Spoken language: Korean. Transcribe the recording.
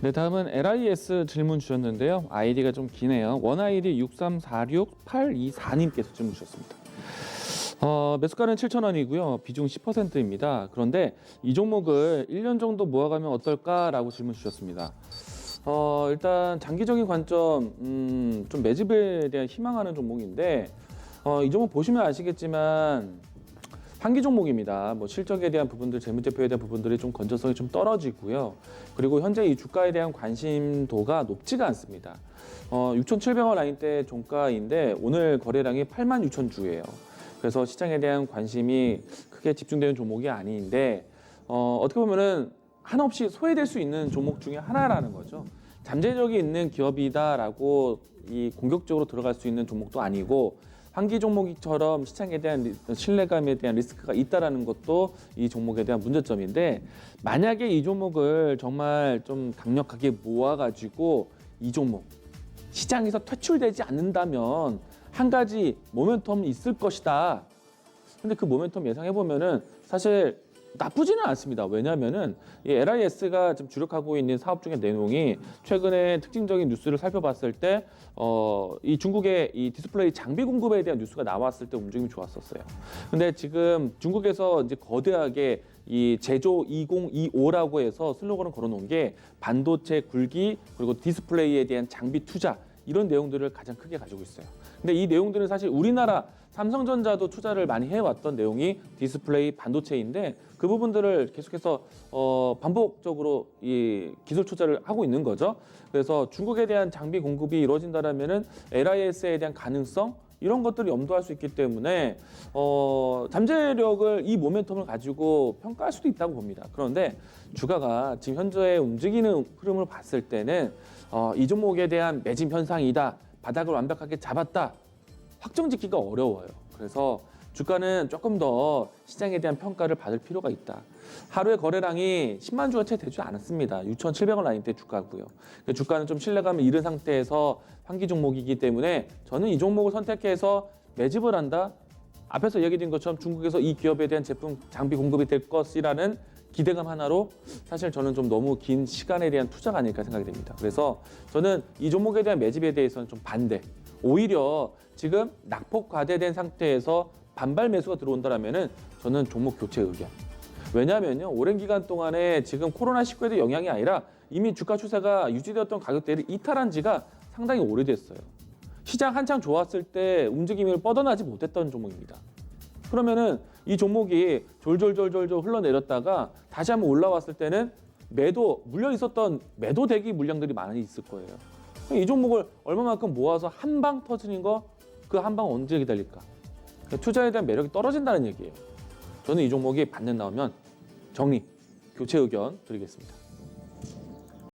네, 다음은 LIS 질문 주셨는데요. 아이디가 좀 기네요. 원 아이디 6346824님께서 질문 주셨습니다. 매수가는 7,000원이고요. 비중 10%입니다. 그런데 이 종목을 1년 정도 모아가면 어떨까라고 질문 주셨습니다. 일단 장기적인 관점, 좀 매집에 대한 희망하는 종목인데, 이 종목 보시면 아시겠지만 환기 종목입니다. 뭐 실적에 대한 부분들, 재무제표에 대한 부분들이 좀 건전성이 좀 떨어지고요. 그리고 현재 이 주가에 대한 관심도가 높지가 않습니다. 6,700원 라인대 종가인데 오늘 거래량이 86,000주예요. 그래서 시장에 대한 관심이 크게 집중되는 종목이 아닌데 어떻게 보면은 한없이 소외될 수 있는 종목 중에 하나라는 거죠. 잠재력이 있는 기업이다라고 이 공격적으로 들어갈 수 있는 종목도 아니고 환기 종목처럼 시장에 대한 신뢰감에 대한 리스크가 있다라는 것도 이 종목에 대한 문제점인데, 만약에 이 종목을 정말 좀 강력하게 모아가지고 이 종목 시장에서 퇴출되지 않는다면 한 가지 모멘텀이 있을 것이다. 근데 그 모멘텀 예상해보면은 사실 나쁘지는 않습니다. 왜냐하면은 이 LIS가 지금 주력하고 있는 사업 중의 내용이 최근에 특징적인 뉴스를 살펴봤을 때 이 중국의 이 디스플레이 장비 공급에 대한 뉴스가 나왔을 때 움직임이 좋았었어요. 근데 지금 중국에서 이제 거대하게 이 제조 2025라고 해서 슬로건을 걸어놓은 게 반도체 굴기 그리고 디스플레이에 대한 장비 투자, 이런 내용들을 가장 크게 가지고 있어요. 근데 이 내용들은 사실 우리나라 삼성전자도 투자를 많이 해왔던 내용이 디스플레이 반도체인데, 그 부분들을 계속해서 반복적으로 이 기술 투자를 하고 있는 거죠. 그래서 중국에 대한 장비 공급이 이루어진다면은 LIS에 대한 가능성, 이런 것들을 염두할 수 있기 때문에 잠재력을, 이 모멘텀을 가지고 평가할 수도 있다고 봅니다. 그런데 주가가 지금 현재 움직이는 흐름을 봤을 때는 이 종목에 대한 매집 현상이다, 바닥을 완벽하게 잡았다, 확정짓기가 어려워요. 그래서 주가는 조금 더 시장에 대한 평가를 받을 필요가 있다. 하루의 거래량이 10만 주가 채 되지 않았습니다. 6,700원 라인대 주가고요. 주가는 좀 신뢰감을 잃은 상태에서 환기 종목이기 때문에 저는 이 종목을 선택해서 매집을 한다. 앞에서 얘기드린 것처럼 중국에서 이 기업에 대한 제품 장비 공급이 될 것이라는 기대감 하나로 사실 저는 좀 너무 긴 시간에 대한 투자가 아닐까 생각이 됩니다. 그래서 저는 이 종목에 대한 매집에 대해서는 좀 반대. 오히려 지금 낙폭 과대된 상태에서 반발 매수가 들어온다면은 저는 종목 교체 의견. 왜냐하면요, 오랜 기간 동안에 지금 코로나19에 대한 영향이 아니라 이미 주가 추세가 유지되었던 가격대를 이탈한 지가 상당히 오래됐어요. 시장 한창 좋았을 때 움직임을 뻗어나지 못했던 종목입니다. 그러면은 이 종목이 졸졸졸졸 흘러내렸다가 다시 한번 올라왔을 때는 물려 있었던 매도 대기 물량들이 많이 있을 거예요. 이 종목을 얼마만큼 모아서 한 방 터지는 거, 그 한 방 언제 기다릴까? 투자에 대한 매력이 떨어진다는 얘기예요. 저는 이 종목이 반등 나오면 정리, 교체 의견 드리겠습니다.